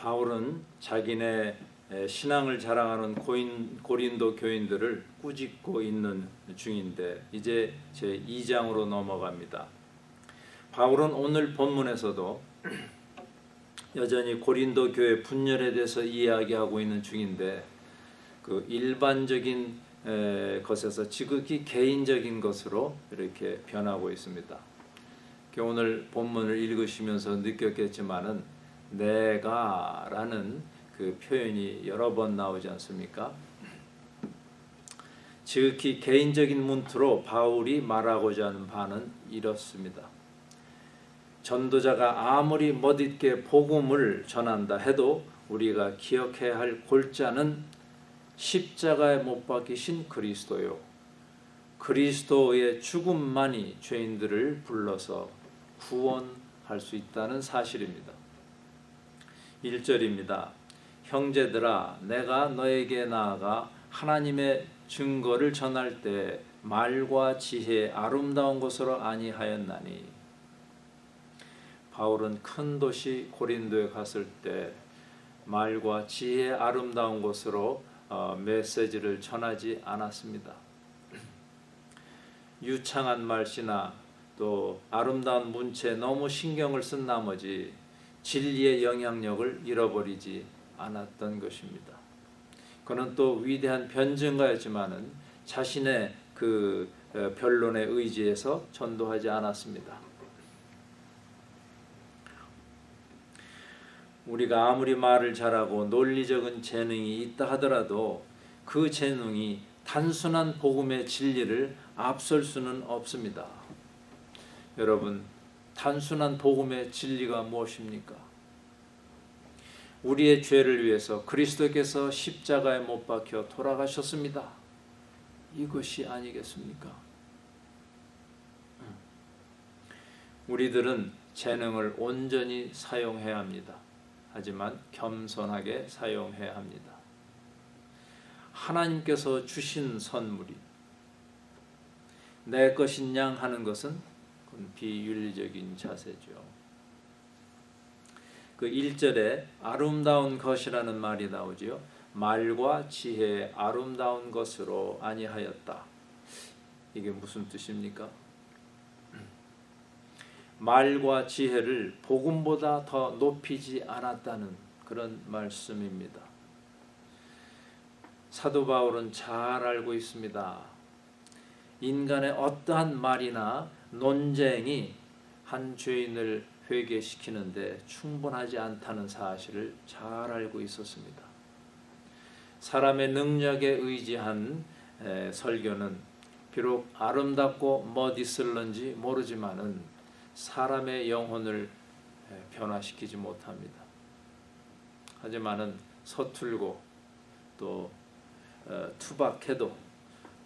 바울은 자기네 신앙을 자랑하는 고린도 교인들을 꾸짖고 있는 중인데 이제 제 2장으로 넘어갑니다. 바울은 오늘 본문에서도 여전히 고린도 교회 분열에 대해서 이야기하고 있는 중인데 그 일반적인 것에서 지극히 개인적인 것으로 이렇게 변하고 있습니다. 오늘 본문을 읽으시면서 느꼈겠지만은 내가라는 그 표현이 여러 번 나오지 않습니까? 지극히 개인적인 문투로 바울이 말하고자 하는 바는 이렇습니다. 전도자가 아무리 멋있게 복음을 전한다 해도 우리가 기억해야 할 골자는 십자가에 못 박히신 그리스도요. 그리스도의 죽음만이 죄인들을 불러서 구원할 수 있다는 사실입니다. 1절입니다. 형제들아, 내가 너에게 나아가 하나님의 증거를 전할 때 말과 지혜 아름다운 것으로 아니하였나니. 바울은 큰 도시 고린도에 갔을 때 말과 지혜 아름다운 것으로 메시지를 전하지 않았습니다. 유창한 말씨나 또 아름다운 문체에 너무 신경을 쓴 나머지 진리의 영향력을 잃어버리지 않았던 것입니다. 그는 또 위대한 변증가였지만은 자신의 그 변론에 의지해서 전도하지 않았습니다. 우리가 아무리 말을 잘하고 논리적인 재능이 있다 하더라도 그 재능이 단순한 복음의 진리를 앞설 수는 없습니다. 여러분, 단순한 복음의 진리가 무엇입니까? 우리의 죄를 위해서 그리스도께서 십자가에 못 박혀 돌아가셨습니다. 이것이 아니겠습니까? 우리들은 재능을 온전히 사용해야 합니다. 하지만 겸손하게 사용해야 합니다. 하나님께서 주신 선물이 내 것인 양 하는 것은 비윤리적인 자세죠. 그 1절에 아름다운 것이라는 말이 나오지요. 말과 지혜의 아름다운 것으로 아니하였다. 이게 무슨 뜻입니까? 말과 지혜를 복음보다 더 높이지 않았다는 그런 말씀입니다. 사도 바울은 잘 알고 있습니다. 인간의 어떠한 말이나 논쟁이 한 죄인을 회개시키는데 충분하지 않다는 사실을 잘 알고 있었습니다. 사람의 능력에 의지한 설교는 비록 아름답고 멋있을런지 모르지만은 사람의 영혼을 변화시키지 못합니다. 하지만은 서툴고 또 투박해도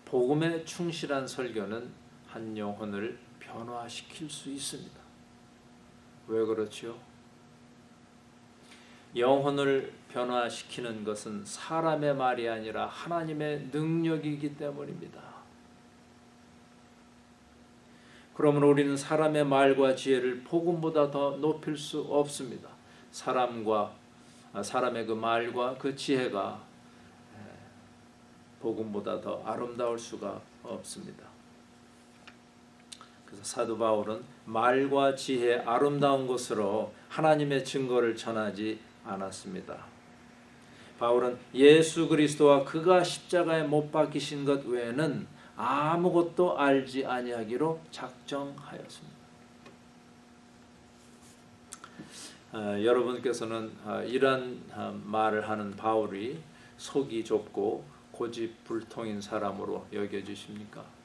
복음에 충실한 설교는 한 영혼을 변화시킬 수 있습니다. 왜 그렇죠? 영혼을 변화시키는 것은 사람의 말이 아니라 하나님의 능력이기 때문입니다. 그러므로 우리는 사람의 말과 지혜를 복음보다 더 높일 수 없습니다. 사람의 그 말과 그 지혜가 복음보다 더 아름다울 수가 없습니다. 그래서 사도 바울은 말과 지혜 아름다운 것으로 하나님의 증거를 전하지 않았습니다. 바울은 예수 그리스도와 그가 십자가에 못 박히신 것 외에는 아무것도 알지 아니하기로 작정하였습니다. 여러분께서는 이런 말을 하는 바울이 속이 좁고 고집불통인 사람으로 여겨지십니까?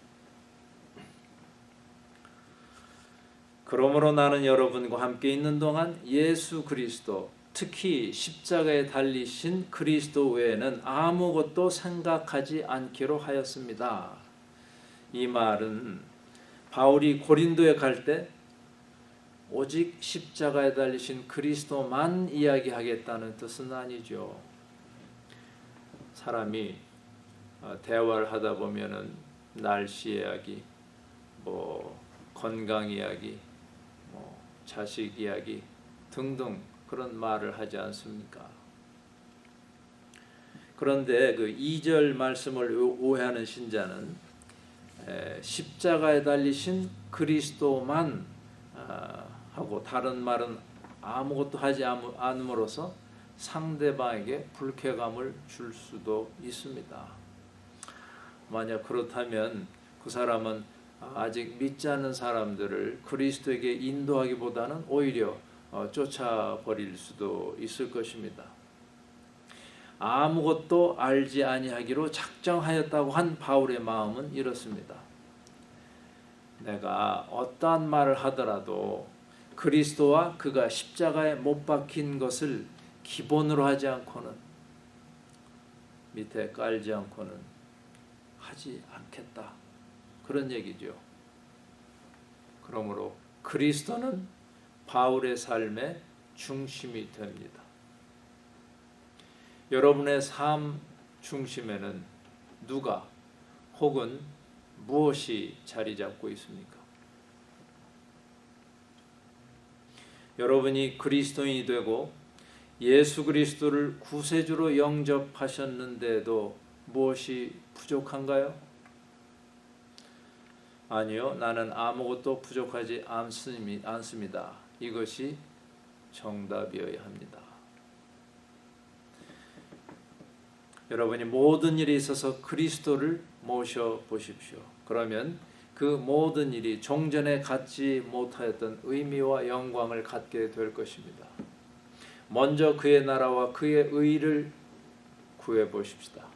그러므로 나는 여러분과 함께 있는 동안 예수 그리스도, 특히 십자가에 달리신 그리스도 외에는 아무것도 생각하지 않기로 하였습니다. 이 말은 바울이 고린도에 갈 때 오직 십자가에 달리신 그리스도만 이야기하겠다는 뜻은 아니죠. 사람이 대화를 하다 보면은 날씨 이야기, 건강 이야기, 자식 이야기 등등 그런 말을 하지 않습니까? 그런데 그 2절 말씀을 오해하는 신자는 십자가에 달리신 그리스도만 하고 다른 말은 아무것도 하지 않음으로써 상대방에게 불쾌감을 줄 수도 있습니다. 만약 그렇다면 그 사람은 아직 믿지 않는 사람들을 그리스도에게 인도하기보다는 오히려 쫓아버릴 수도 있을 것입니다. 아무것도 알지 아니하기로 작정하였다고 한 바울의 마음은 이렇습니다. 내가 어떠한 말을 하더라도 그리스도와 그가 십자가에 못 박힌 것을 기본으로 하지 않고는, 밑에 깔지 않고는 하지 않겠다, 그런 얘기죠. 그러므로 그리스도는 바울의 삶의 중심이 됩니다. 여러분의 삶 중심에는 누가 혹은 무엇이 자리 잡고 있습니까? 여러분이 그리스도인이 되고 예수 그리스도를 구세주로 영접하셨는데도 무엇이 부족한가요? 아니요, 나는 아무것도 부족하지 않습니다. 이것이 정답이어야 합니다. 여러분이 모든 일에 있어서 그리스도를 모셔보십시오. 그러면 그 모든 일이 종전에 갖지 못하였던 의미와 영광을 갖게 될 것입니다. 먼저 그의 나라와 그의 의를 구해보십시다.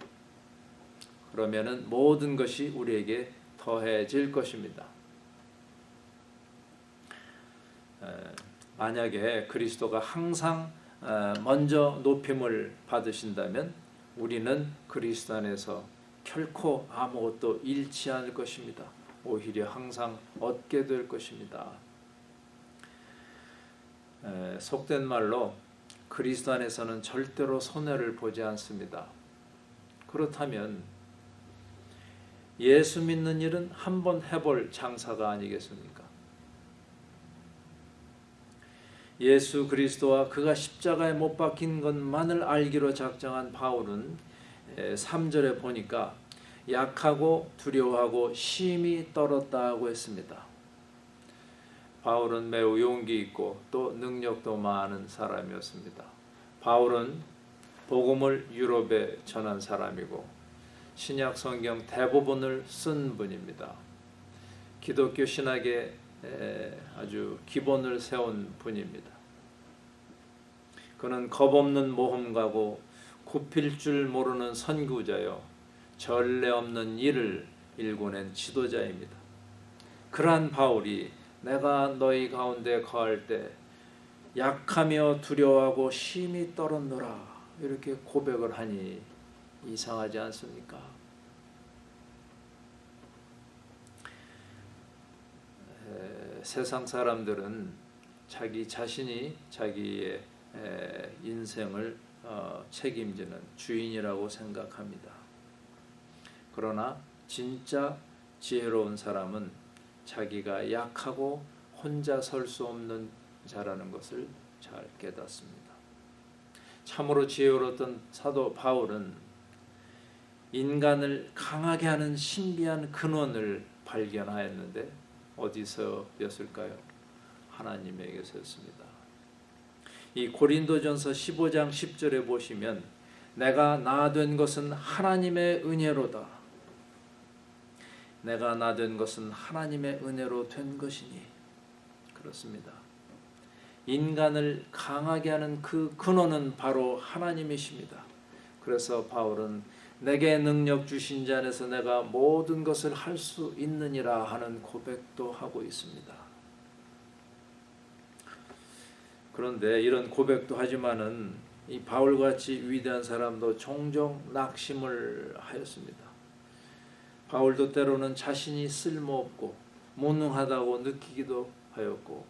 그러면은 모든 것이 우리에게 더해질 것입니다. 만약에 그리스도가 항상 먼저 높임을 받으신다면 우리는 그리스도 안에서 결코 아무것도 잃지 않을 것입니다. 오히려 항상 얻게 될 것입니다. 속된 말로 그리스도 안에서는 절대로 손해를 보지 않습니다. 그렇다면 예수 믿는 일은 한번 해볼 장사가 아니겠습니까? 예수 그리스도와 그가 십자가에 못 박힌 것만을 알기로 작정한 바울은 3절에 보니까 약하고 두려워하고 심히 떨었다고 했습니다. 바울은 매우 용기 있고 또 능력도 많은 사람이었습니다. 바울은 복음을 유럽에 전한 사람이고 신약 성경 대부분을 쓴 분입니다. 기독교 신학의 아주 기본을 세운 분입니다. 그는 겁없는 모험가고 굽힐 줄 모르는 선구자요, 전례 없는 일을 일궈낸 지도자입니다. 그러한 바울이 내가 너희 가운데 거할 때 약하며 두려워하고 심히 떨었노라 이렇게 고백을 하니 이상하지 않습니까? 세상 사람들은 자기 자신이 자기의 인생을 책임지는 주인이라고 생각합니다. 그러나 진짜 지혜로운 사람은 자기가 약하고 혼자 설 수 없는 자라는 것을 잘 깨닫습니다. 참으로 지혜로웠던 사도 바울은 인간을 강하게 하는 신비한 근원을 발견하였는데 어디서였을까요? 하나님에게서였습니다. 이 고린도전서 15장 10절에 보시면 내가 나 된 것은 하나님의 은혜로다. 내가 나 된 것은 하나님의 은혜로 된 것이니. 그렇습니다. 인간을 강하게 하는 그 근원은 바로 하나님이십니다. 그래서 바울은 내게 능력 주신 자 안에서 내가 모든 것을 할 수 있느니라 하는 고백도 하고 있습니다. 그런데 이런 고백도 하지만은 이 바울같이 위대한 사람도 종종 낙심을 하였습니다. 바울도 때로는 자신이 쓸모없고 무능하다고 느끼기도 하였고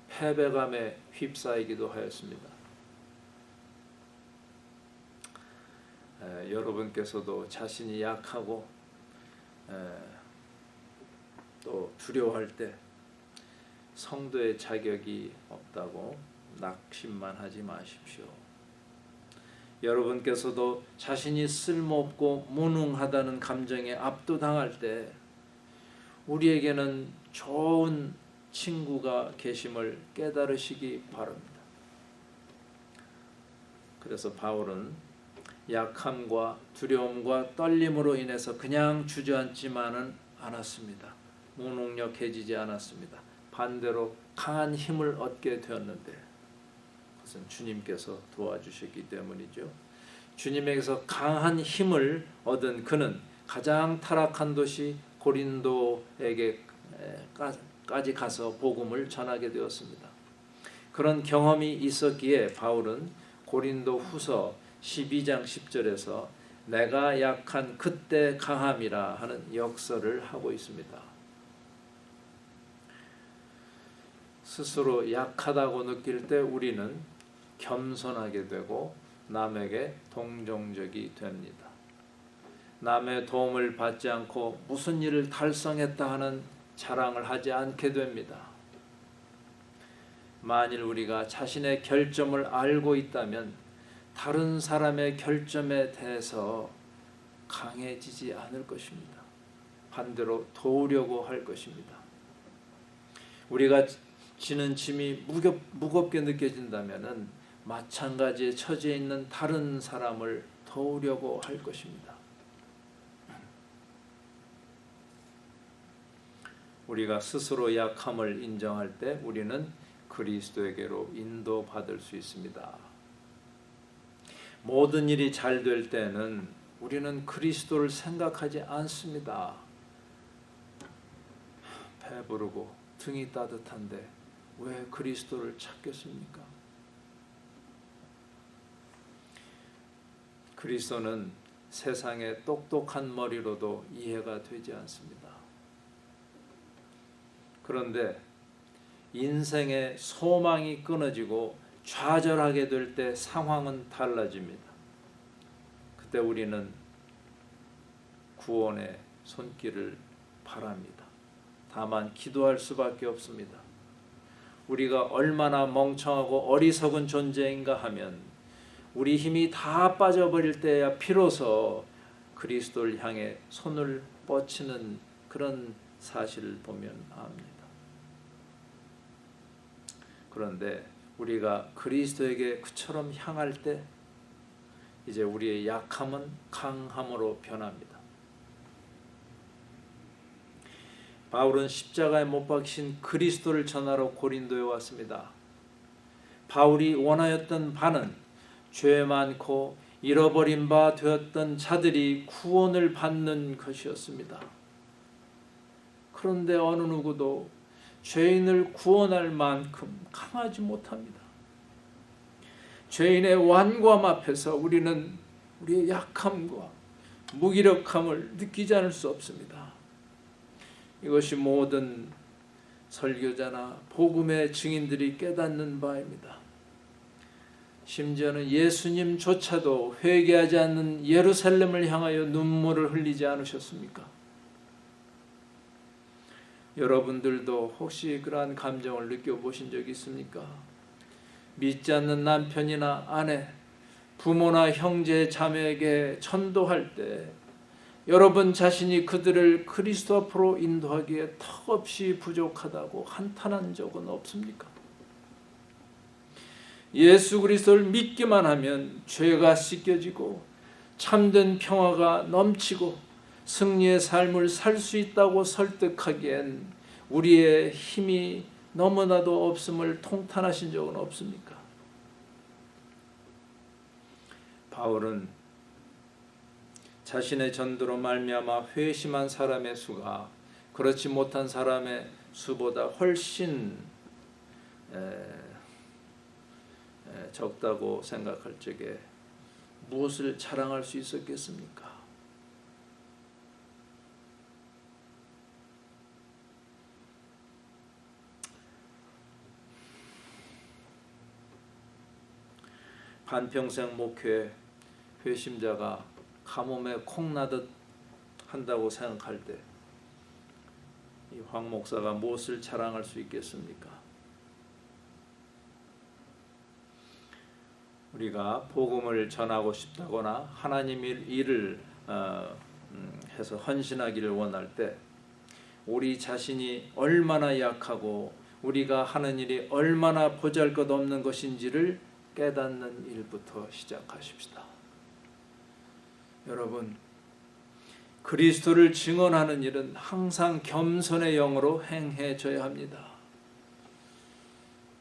패배감에 휩싸이기도 하였습니다. 여러분께서도 자신이 약하고 또 두려워할 때 성도의 자격이 없다고 낙심만 하지 마십시오. 여러분께서도 자신이 쓸모없고 무능하다는 감정에 압도당할 때 우리에게는 좋은 친구가 계심을 깨달으시기 바랍니다. 그래서 바울은 약함과 두려움과 떨림으로 인해서 그냥 주저앉지만은 않았습니다. 무능력해지지 않았습니다. 반대로 강한 힘을 얻게 되었는데 그것은 주님께서 도와주셨기 때문이죠. 주님에게서 강한 힘을 얻은 그는 가장 타락한 도시 고린도에게까지 가서 복음을 전하게 되었습니다. 그런 경험이 있었기에 바울은 고린도 후서 12장 10절에서 내가 약한 그때 강함이라 하는 역설을 하고 있습니다. 스스로 약하다고 느낄 때 우리는 겸손하게 되고 남에게 동정적이 됩니다. 남의 도움을 받지 않고 무슨 일을 달성했다 하는 자랑을 하지 않게 됩니다. 만일 우리가 자신의 결점을 알고 있다면 다른 사람의 결점에 대해서 강해지지 않을 것입니다. 반대로 도우려고 할 것입니다. 우리가 지는 짐이 무겁게 느껴진다면 마찬가지에 처지에 있는 다른 사람을 도우려고 할 것입니다. 우리가 스스로 약함을 인정할 때 우리는 그리스도에게로 인도받을 수 있습니다. 모든 일이 잘 될 때는 우리는 그리스도를 생각하지 않습니다. 배부르고 등이 따뜻한데 왜 그리스도를 찾겠습니까? 그리스도는 세상의 똑똑한 머리로도 이해가 되지 않습니다. 그런데 인생의 소망이 끊어지고 좌절하게 될 때 상황은 달라집니다. 그때 우리는 구원의 손길을 바랍니다. 다만 기도할 수밖에 없습니다. 우리가 얼마나 멍청하고 어리석은 존재인가 하면 우리 힘이 다 빠져버릴 때야 비로소 그리스도를 향해 손을 뻗치는 그런 사실을 보면 압니다. 그런데 우리가 그리스도에게 그처럼 향할 때 이제 우리의 약함은 강함으로 변합니다. 바울은 십자가에 못 박히신 그리스도를 전하러 고린도에 왔습니다. 바울이 원하였던 바는 죄 많고 잃어버린 바 되었던 자들이 구원을 받는 것이었습니다. 그런데 어느 누구도 죄인을 구원할 만큼 강하지 못합니다. 죄인의 완고함 앞에서 우리는 우리의 약함과 무기력함을 느끼지 않을 수 없습니다. 이것이 모든 설교자나 복음의 증인들이 깨닫는 바입니다. 심지어는 예수님조차도 회개하지 않는 예루살렘을 향하여 눈물을 흘리지 않으셨습니까? 여러분들도 혹시 그러한 감정을 느껴보신 적 있습니까? 믿지 않는 남편이나 아내, 부모나 형제, 자매에게 전도할 때 여러분 자신이 그들을 그리스도 앞으로 인도하기에 턱없이 부족하다고 한탄한 적은 없습니까? 예수 그리스도를 믿기만 하면 죄가 씻겨지고 참된 평화가 넘치고 승리의 삶을 살 수 있다고 설득하기엔 우리의 힘이 너무나도 없음을 통탄하신 적은 없습니까? 바울은 자신의 전도로 말미암아 회심한 사람의 수가 그렇지 못한 사람의 수보다 훨씬 적다고 생각할 적에 무엇을 자랑할 수 있었겠습니까? 반평생 목회 회심자가 가뭄에 콩나듯 한다고 생각할 때 이 황 목사가 무엇을 자랑할 수 있겠습니까? 우리가 복음을 전하고 싶다거나 하나님의 일을 해서 헌신하기를 원할 때 우리 자신이 얼마나 약하고 우리가 하는 일이 얼마나 보잘것없는 것인지를 깨닫는 일부터 시작하십시다. 여러분, 그리스도를 증언하는 일은 항상 겸손의 영으로 행해져야 합니다.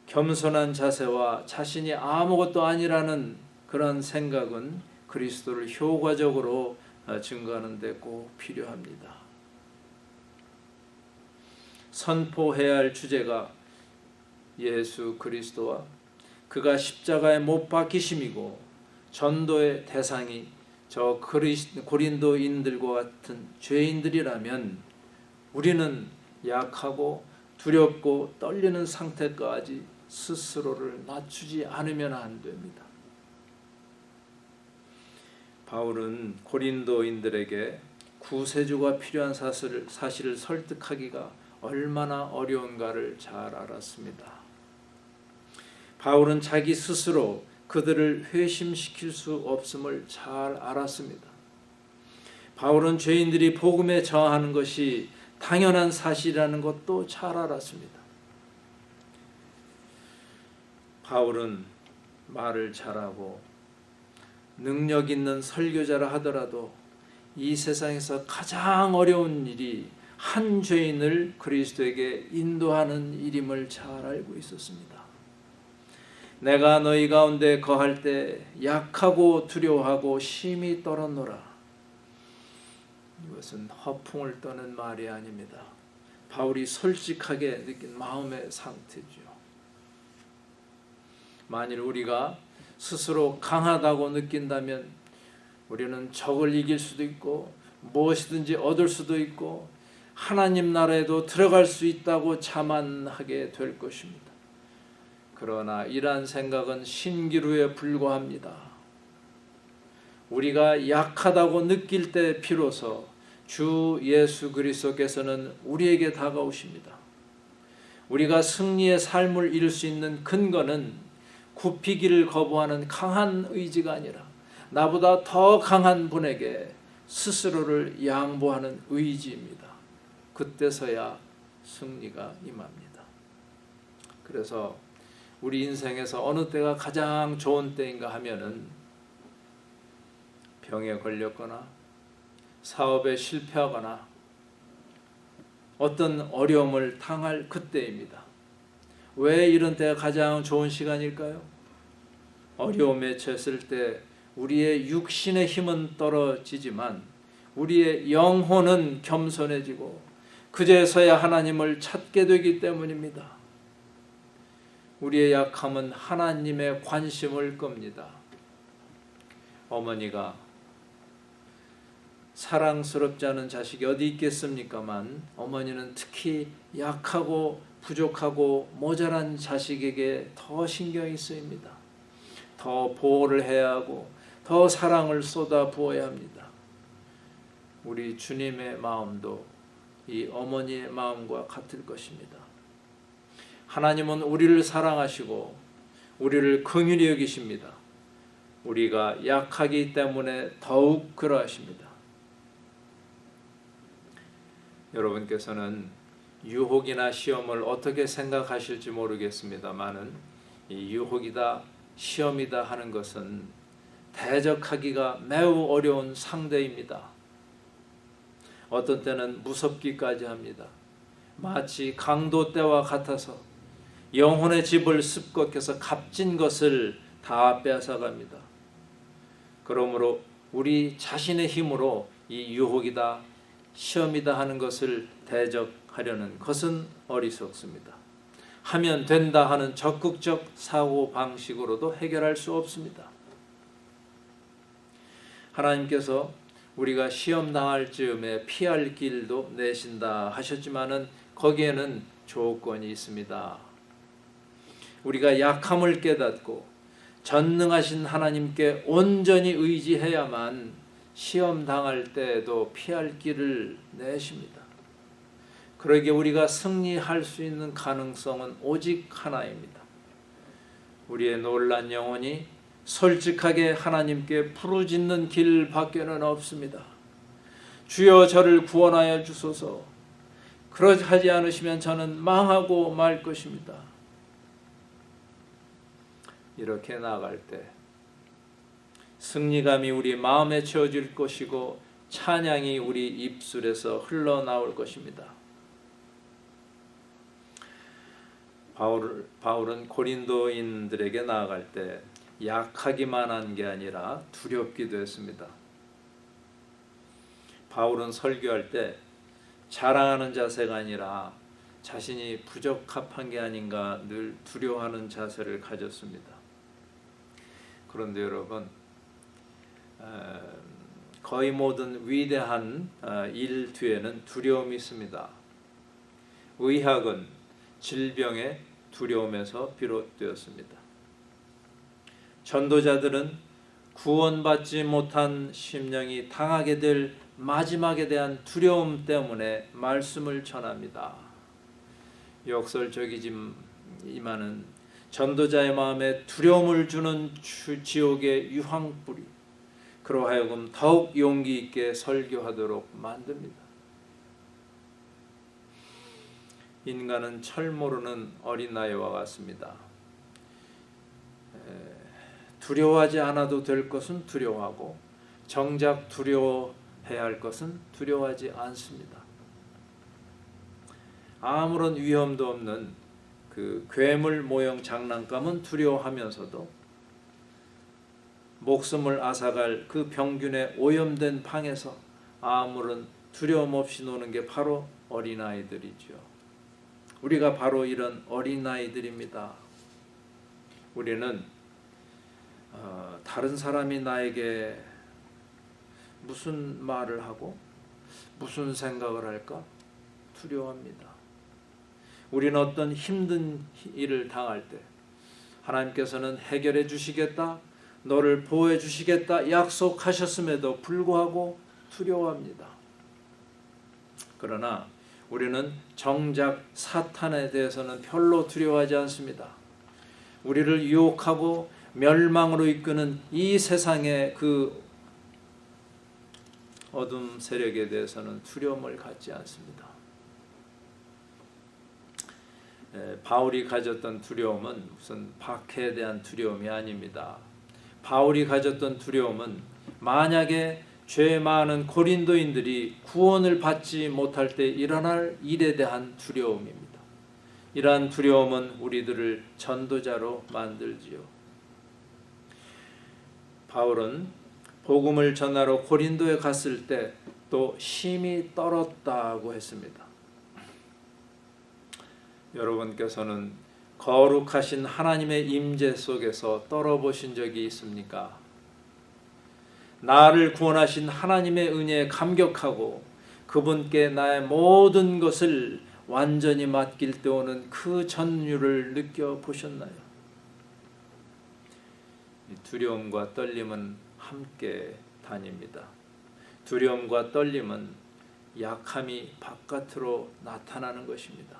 겸손한 자세와 자신이 아무것도 아니라는 그런 생각은 그리스도를 효과적으로 증거하는 데 꼭 필요합니다. 선포해야 할 주제가 예수 그리스도와 그가 십자가에 못 박히심이고 전도의 대상이 저 고린도인들과 같은 죄인들이라면 우리는 약하고 두렵고 떨리는 상태까지 스스로를 낮추지 않으면 안 됩니다. 바울은 고린도인들에게 구세주가 필요한 사실을 설득하기가 얼마나 어려운가를 잘 알았습니다. 바울은 자기 스스로 그들을 회심시킬 수 없음을 잘 알았습니다. 바울은 죄인들이 복음에 저항하는 것이 당연한 사실이라는 것도 잘 알았습니다. 바울은 말을 잘하고 능력 있는 설교자라 하더라도 이 세상에서 가장 어려운 일이 한 죄인을 그리스도에게 인도하는 일임을 잘 알고 있었습니다. 내가 너희 가운데 거할 때 약하고 두려워하고 심히 떨었노라. 이것은 허풍을 떠는 말이 아닙니다. 바울이 솔직하게 느낀 마음의 상태죠. 만일 우리가 스스로 강하다고 느낀다면 우리는 적을 이길 수도 있고 무엇이든지 얻을 수도 있고 하나님 나라에도 들어갈 수 있다고 자만하게 될 것입니다. 그러나 이러한 생각은 신기루에 불과합니다. 우리가 약하다고 느낄 때 비로소 주 예수 그리스도께서는 우리에게 다가오십니다. 우리가 승리의 삶을 이룰 수 있는 근거는 굽히기를 거부하는 강한 의지가 아니라 나보다 더 강한 분에게 스스로를 양보하는 의지입니다. 그때서야 승리가 임합니다. 그래서 우리 인생에서 어느 때가 가장 좋은 때인가 하면은 병에 걸렸거나 사업에 실패하거나 어떤 어려움을 당할 그때입니다. 왜 이런 때가 가장 좋은 시간일까요? 어려움에 처했을 때 우리의 육신의 힘은 떨어지지만 우리의 영혼은 겸손해지고 그제서야 하나님을 찾게 되기 때문입니다. 우리의 약함은 하나님의 관심을 끕니다. 어머니가 사랑스럽지 않은 자식이 어디 있겠습니까만 어머니는 특히 약하고 부족하고 모자란 자식에게 더 신경이 쓰입니다. 더 보호를 해야 하고 더 사랑을 쏟아 부어야 합니다. 우리 주님의 마음도 이 어머니의 마음과 같을 것입니다. 하나님은 우리를 사랑하시고 우리를 긍휼히 여기십니다. 우리가 약하기 때문에 더욱 그러하십니다. 여러분께서는 유혹이나 시험을 어떻게 생각하실지 모르겠습니다만은 이 유혹이다 시험이다 하는 것은 대적하기가 매우 어려운 상대입니다. 어떤 때는 무섭기까지 합니다. 마치 강도 때와 같아서 영혼의 집을 습격해서 값진 것을 다 빼앗아갑니다. 그러므로 우리 자신의 힘으로 이 유혹이다 시험이다 하는 것을 대적하려는 것은 어리석습니다. 하면 된다 하는 적극적 사고 방식으로도 해결할 수 없습니다. 하나님께서 우리가 시험 당할 즈음에 피할 길도 내신다 하셨지만은 거기에는 조건이 있습니다. 우리가 약함을 깨닫고 전능하신 하나님께 온전히 의지해야만 시험 당할 때에도 피할 길을 내십니다. 그러기에 우리가 승리할 수 있는 가능성은 오직 하나입니다. 우리의 놀란 영혼이 솔직하게 하나님께 부르짖는 길밖에는 없습니다. 주여 저를 구원하여 주소서. 그러지 않으시면 저는 망하고 말 것입니다. 이렇게 나아갈 때 승리감이 우리 마음에 채워질 것이고 찬양이 우리 입술에서 흘러나올 것입니다. 바울은 고린도인들에게 나아갈 때 약하기만 한 게 아니라 두렵기도 했습니다. 바울은 설교할 때 자랑하는 자세가 아니라 자신이 부적합한 게 아닌가 늘 두려워하는 자세를 가졌습니다. 그런데 여러분, 거의 모든 위대한 일 뒤에는 두려움이 있습니다. 의학은 질병의 두려움에서 비롯되었습니다. 전도자들은 구원받지 못한 심령이 당하게 될 마지막에 대한 두려움 때문에 말씀을 전합니다. 역설적이지만은 전도자의 마음에 두려움을 주는 지옥의 유황불이 그로 하여금 더욱 용기 있게 설교하도록 만듭니다. 인간은 철 모르는 어린아이와 같습니다. 두려워하지 않아도 될 것은 두려워하고 정작 두려워해야 할 것은 두려워하지 않습니다. 아무런 위험도 없는 그 괴물 모형 장난감은 두려워하면서도 목숨을 앗아갈 그 병균에 오염된 방에서 아무런 두려움 없이 노는 게 바로 어린아이들이죠. 우리가 바로 이런 어린아이들입니다. 우리는 다른 사람이 나에게 무슨 말을 하고 무슨 생각을 할까 두려워합니다. 우리는 어떤 힘든 일을 당할 때 하나님께서는 해결해 주시겠다, 너를 보호해 주시겠다 약속하셨음에도 불구하고 두려워합니다. 그러나 우리는 정작 사탄에 대해서는 별로 두려워하지 않습니다. 우리를 유혹하고 멸망으로 이끄는 이 세상의 그 어둠 세력에 대해서는 두려움을 갖지 않습니다. 바울이 가졌던 두려움은 무슨 박해에 대한 두려움이 아닙니다. 바울이 가졌던 두려움은 만약에 죄 많은 고린도인들이 구원을 받지 못할 때 일어날 일에 대한 두려움입니다. 이러한 두려움은 우리들을 전도자로 만들지요. 바울은 복음을 전하러 고린도에 갔을 때 또 심히 떨었다고 했습니다. 여러분께서는 거룩하신 하나님의 임재 속에서 떨어보신 적이 있습니까? 나를 구원하신 하나님의 은혜에 감격하고 그분께 나의 모든 것을 완전히 맡길 때 오는 그 전율을 느껴보셨나요? 두려움과 떨림은 함께 다닙니다. 두려움과 떨림은 약함이 바깥으로 나타나는 것입니다.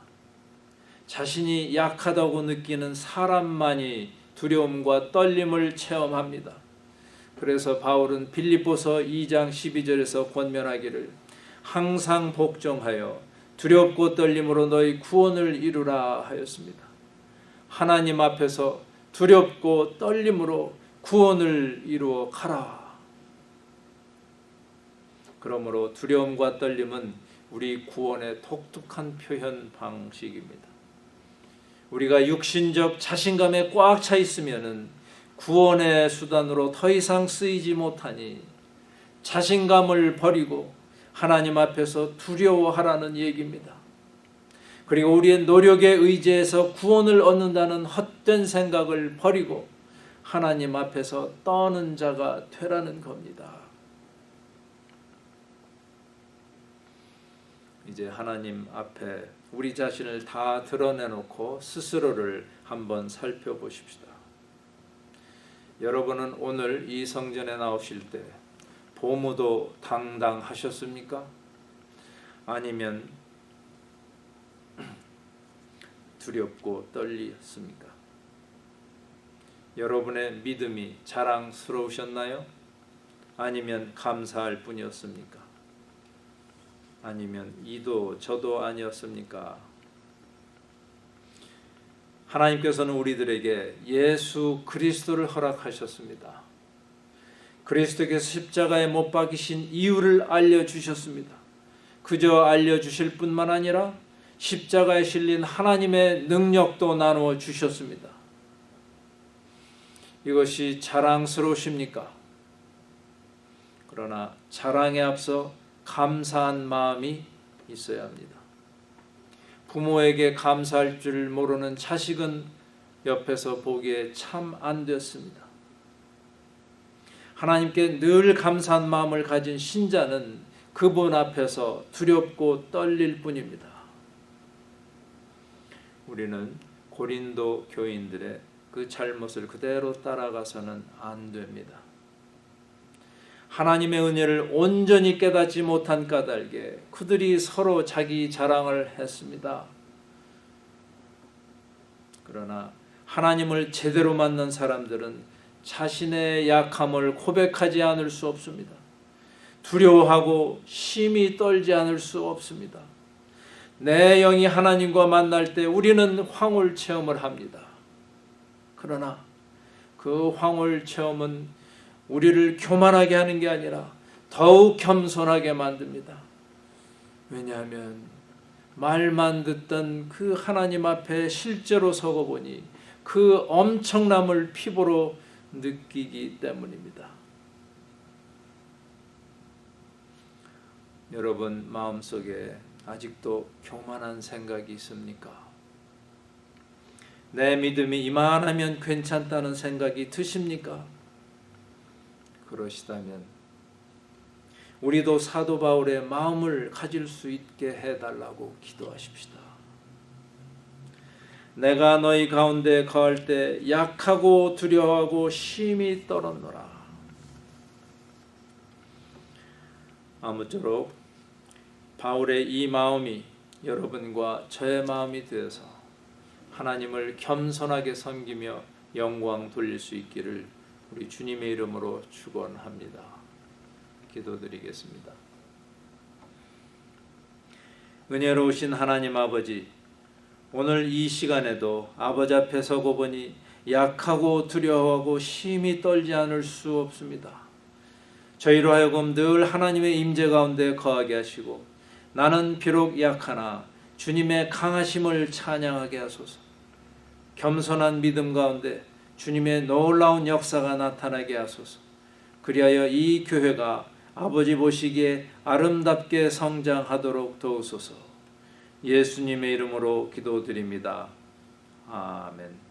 자신이 약하다고 느끼는 사람만이 두려움과 떨림을 체험합니다. 그래서 바울은 빌립보서 2장 12절에서 권면하기를 항상 복종하여 두렵고 떨림으로 너희 구원을 이루라 하였습니다. 하나님 앞에서 두렵고 떨림으로 구원을 이루어 가라. 그러므로 두려움과 떨림은 우리 구원의 독특한 표현 방식입니다. 우리가 육신적 자신감에 꽉 차 있으면은 구원의 수단으로 더 이상 쓰이지 못하니 자신감을 버리고 하나님 앞에서 두려워하라는 얘기입니다. 그리고 우리의 노력에 의지해서 구원을 얻는다는 헛된 생각을 버리고 하나님 앞에서 떠는 자가 되라는 겁니다. 이제 하나님 앞에 우리 자신을 다 드러내놓고 스스로를 한번 살펴보십시다. 여러분은 오늘 이 성전에 나오실 때 보무도 당당하셨습니까? 아니면 두렵고 떨리셨습니까? 여러분의 믿음이 자랑스러우셨나요? 아니면 감사할 뿐이었습니까? 아니면 이도 저도 아니었습니까? 하나님께서는 우리들에게 예수 그리스도를 허락하셨습니다. 그리스도께서 십자가에 못 박히신 이유를 알려주셨습니다. 그저 알려주실 뿐만 아니라 십자가에 실린 하나님의 능력도 나누어 주셨습니다. 이것이 자랑스러우십니까? 그러나 자랑에 앞서 감사한 마음이 있어야 합니다. 부모에게 감사할 줄 모르는 자식은 옆에서 보기에 참 안 됐습니다. 하나님께 늘 감사한 마음을 가진 신자는 그분 앞에서 두렵고 떨릴 뿐입니다. 우리는 고린도 교인들의 그 잘못을 그대로 따라가서는 안 됩니다. 하나님의 은혜를 온전히 깨닫지 못한 까닭에 그들이 서로 자기 자랑을 했습니다. 그러나 하나님을 제대로 만난 사람들은 자신의 약함을 고백하지 않을 수 없습니다. 두려워하고 심히 떨지 않을 수 없습니다. 내 영이 하나님과 만날 때 우리는 황홀 체험을 합니다. 그러나 그 황홀 체험은 우리를 교만하게 하는 게 아니라 더욱 겸손하게 만듭니다. 왜냐하면 말만 듣던 그 하나님 앞에 실제로 서고 보니 그 엄청남을 피부로 느끼기 때문입니다. 여러분 마음속에 아직도 교만한 생각이 있습니까? 내 믿음이 이만하면 괜찮다는 생각이 드십니까? 그러시다면 우리도 사도 바울의 마음을 가질 수 있게 해달라고 기도하십시다. 내가 너희 가운데 거할 때 약하고 두려워하고 심히 떨었노라. 아무쪼록 바울의 이 마음이 여러분과 저의 마음이 되어서 하나님을 겸손하게 섬기며 영광 돌릴 수 있기를 우리 주님의 이름으로 축원합니다. 기도드리겠습니다. 은혜로우신 하나님 아버지, 오늘 이 시간에도 아버지 앞에 서고 보니 약하고 두려워하고 심히 떨지 않을 수 없습니다. 저희로 하여금 늘 하나님의 임재 가운데 거하게 하시고 나는 비록 약하나 주님의 강하심을 찬양하게 하소서. 겸손한 믿음 가운데 주님의 놀라운 역사가 나타나게 하소서. 그리하여 이 교회가 아버지 보시기에 아름답게 성장하도록 도우소서. 예수님의 이름으로 기도드립니다. 아멘.